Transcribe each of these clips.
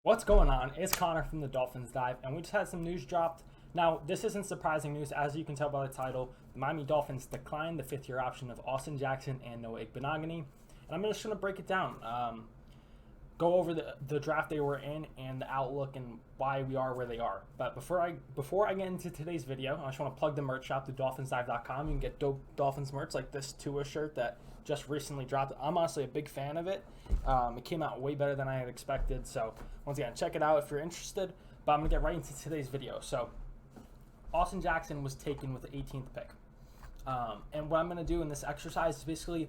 What's going on? It's Connor from the Dolphins Dive, and we just had some news dropped. Now, this isn't surprising news, as you can tell by the title. The Miami Dolphins declined the fifth-year option of Austin Jackson and Noah Igbinoghene, and I'm just going to break it down. Go over the draft they were in and the outlook and why we are where they are. But before I get into today's video, I just want to plug the merch shop, the DolphinsDive.com. You can get dope Dolphins merch like this Tua shirt that just recently dropped. I'm honestly a big fan of it. It came out way better than I had expected. So once again, check it out if you're interested. But I'm gonna get right into today's video. So Austin Jackson was taken with the 18th pick, and what I'm gonna do in this exercise is basically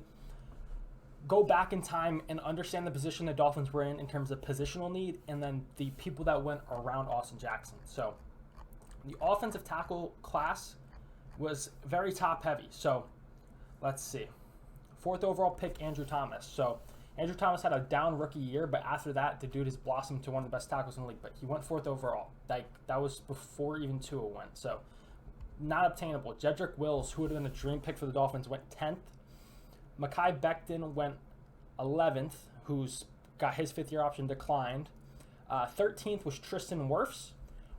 go back in time and understand the position the Dolphins were in terms of positional need, and then the people that went around Austin Jackson. So the offensive tackle class was very top heavy. So let's see. Fourth overall pick, Andrew Thomas. So Andrew Thomas had a down rookie year, but after that, the dude has blossomed to one of the best tackles in the league. But he went fourth overall. That was before even Tua went. So not obtainable. Jedrick Wills, who would have been a dream pick for the Dolphins, went 10th. Mekhi Becton went 11th, who's got his fifth-year option declined. 13th was Tristan Wirfs,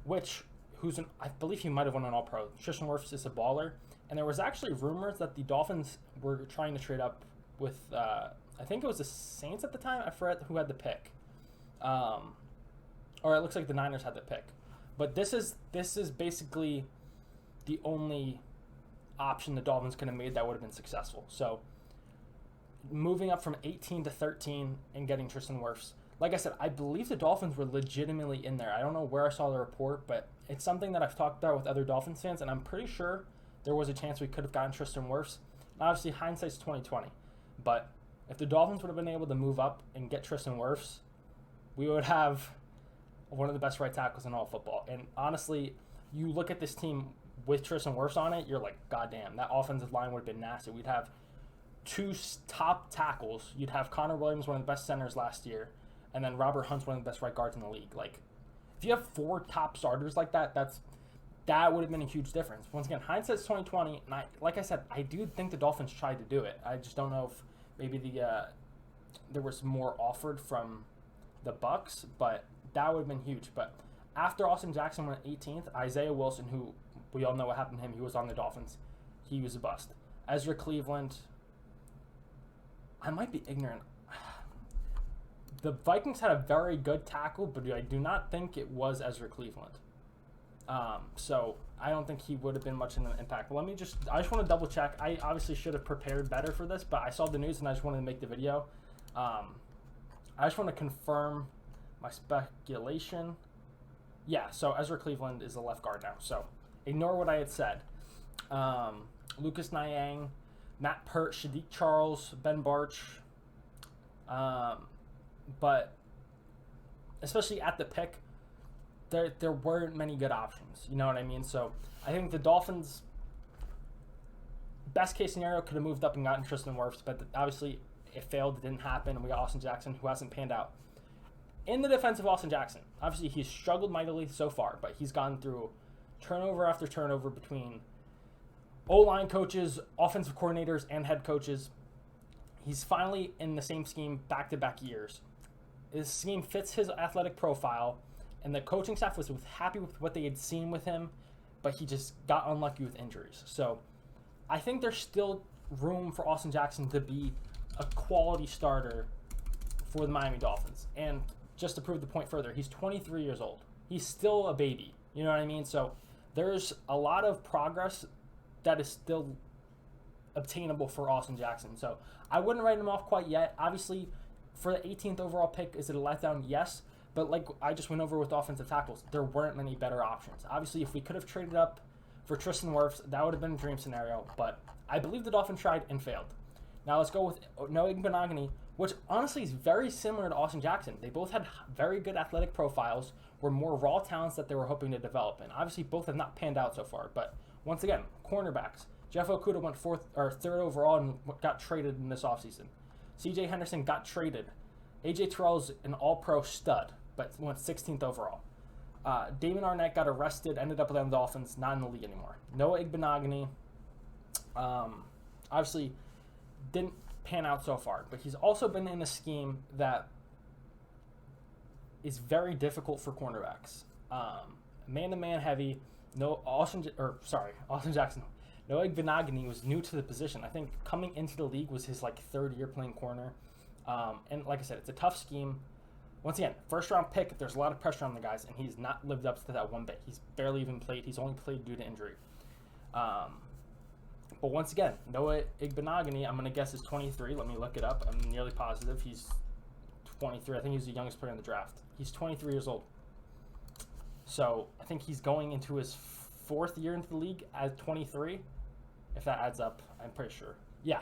I believe he might have won an All-Pro. Tristan Wirfs is a baller. And there was actually rumors that the Dolphins were trying to trade up with, I think it was the Saints at the time. I forget who had the pick. Or it looks like the Niners had the pick. But this is basically the only option the Dolphins could have made that would have been successful. So moving up from 18 to 13 and getting Tristan Wirfs. Like I said, I believe the Dolphins were legitimately in there. I don't know where I saw the report, but it's something that I've talked about with other Dolphins fans, and I'm pretty sure there was a chance we could have gotten Tristan Wirfs. Obviously, hindsight's 2020, but if the Dolphins would have been able to move up and get Tristan Wirfs, we would have one of the best right tackles in all football. And honestly, you look at this team with Tristan Wirfs on it, you're like, goddamn, that offensive line would have been nasty. We'd have two top tackles. You'd have Connor Williams, one of the best centers last year, and then Robert Hunt's one of the best right guards in the league. Like, if you have four top starters like that, that would have been a huge difference. Once again, hindsight's 2020, and like I said, I do think the Dolphins tried to do it. I just don't know if maybe there was more offered from the Bucks, but that would have been huge. But after Austin Jackson went 18th, Isaiah Wilson, who we all know what happened to him, he was on the Dolphins. He was a bust. Ezra Cleveland, I might be ignorant. The Vikings had a very good tackle, but I do not think it was Ezra Cleveland. So I don't think he would have been much of an impact. But I just want to double check. I obviously should have prepared better for this, but I saw the news and I just wanted to make the video. I just want to confirm my speculation. Yeah, so Ezra Cleveland is the left guard now. So ignore what I had said. Lucas Nyang, Matt Pert, Shadiq Charles, Ben Barch. But especially at the pick, there weren't many good options. You know what I mean? So I think the Dolphins, best case scenario, could have moved up and gotten Tristan Wirfs, but obviously it failed. It didn't happen. And we got Austin Jackson, who hasn't panned out. In the defense of Austin Jackson, obviously he's struggled mightily so far, but he's gone through turnover after turnover between O-line coaches, offensive coordinators, and head coaches. He's finally in the same scheme back-to-back years. His scheme fits his athletic profile, and the coaching staff was happy with what they had seen with him, but he just got unlucky with injuries. So I think there's still room for Austin Jackson to be a quality starter for the Miami Dolphins. And just to prove the point further, he's 23 years old. He's still a baby. You know what I mean? So there's a lot of progress that is still obtainable for Austin Jackson. So I wouldn't write him off quite yet. Obviously, for the 18th overall pick, is it a letdown? Yes. But like I just went over with offensive tackles, there weren't many better options. Obviously, if we could have traded up for Tristan Wirfs, that would have been a dream scenario. But I believe the Dolphins tried and failed. Now let's go with Noah Igbinoghene, which honestly is very similar to Austin Jackson. They both had very good athletic profiles, were more raw talents that they were hoping to develop. And obviously, both have not panned out so far. But once again, cornerbacks. Jeff Okudah went third overall and got traded in this offseason. C.J. Henderson got traded. A.J. Terrell's an all-pro stud, but went 16th overall. Damon Arnett got arrested, ended up with the Dolphins, not in the league anymore. Noah Igbinoghene, obviously didn't pan out so far, but he's also been in a scheme that is very difficult for cornerbacks. Man-to-man heavy. Austin Jackson. Noah Igbinoghene was new to the position. I think coming into the league was his like 3rd year playing corner. And like I said, it's a tough scheme. Once again, first round pick, there's a lot of pressure on the guys, and he's not lived up to that one bit. He's barely even played. He's only played due to injury. But once again, Noah Igbinoghene, I'm going to guess, is 23. Let me look it up. I'm nearly positive he's 23. I think he's the youngest player in the draft. He's 23 years old. So I think he's going into his 4th year into the league at 23. If that adds up, I'm pretty sure. Yeah.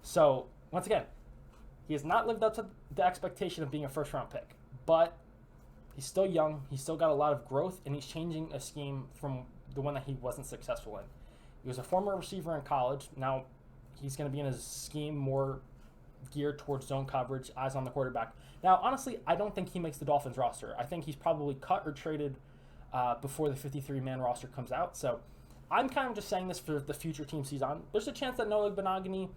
So once again, he has not lived up to the expectation of being a first-round pick. But he's still young. He's still got a lot of growth, and he's changing a scheme from the one that he wasn't successful in. He was a former receiver in college. Now he's going to be in his scheme more geared towards zone coverage, eyes on the quarterback. Now, honestly, I don't think he makes the Dolphins roster. I think he's probably cut or traded before the 53-man roster comes out. So I'm kind of just saying this for the future teams he's on. There's a chance that Noah Igbinoghene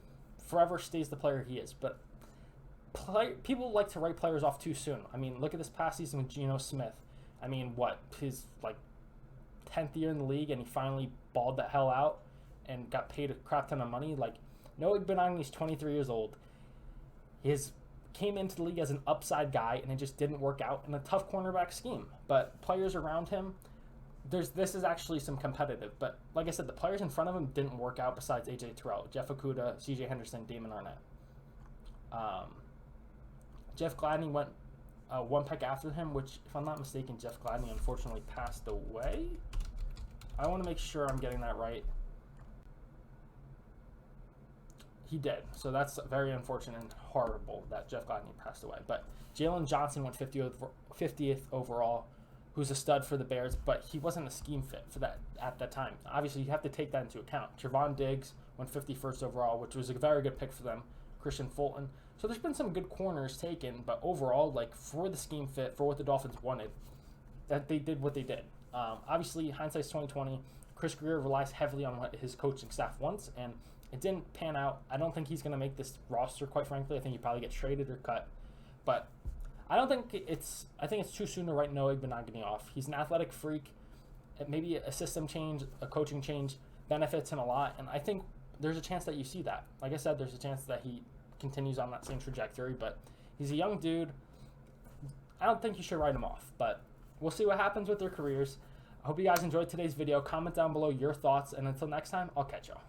forever stays the player he is. But people like to write players off too soon. I mean, look at this past season with Geno Smith. I mean, his 10th year in the league, and he finally balled the hell out and got paid a crap ton of money. Like, Noah Igbinoghene is 23 years old. He came into the league as an upside guy, and it just didn't work out in a tough cornerback scheme. But players around him, this is actually some competitive. But like I said, the players in front of him didn't work out besides A.J. Terrell, Jeff Okudah, C.J. Henderson, Damon Arnett. Jeff Gladney went one pick after him, which, if I'm not mistaken, Jeff Gladney unfortunately passed away. I want to make sure I'm getting that right. He did. So that's very unfortunate and horrible that Jeff Gladney passed away. But Jalen Johnson went 50th overall, who's a stud for the Bears, but he wasn't a scheme fit for that at that time. Obviously, you have to take that into account. Trevon Diggs went 51st overall, which was a very good pick for them. Christian Fulton. So there's been some good corners taken, but overall, like, for the scheme fit, for what the Dolphins wanted, that they did what they did. Obviously, hindsight's 2020. Chris Greer relies heavily on what his coaching staff wants, and it didn't pan out. I don't think he's going to make this roster, quite frankly. I think he probably gets traded or cut. But I think it's too soon to write Noah Igbinoghene off. He's an athletic freak. Maybe a system change, a coaching change benefits him a lot, and I think there's a chance that you see that. Like I said, there's a chance that he continues on that same trajectory, but he's a young dude. I don't think you should write him off, but we'll see what happens with their careers. I hope you guys enjoyed today's video. Comment down below your thoughts, and until next time, I'll catch y'all.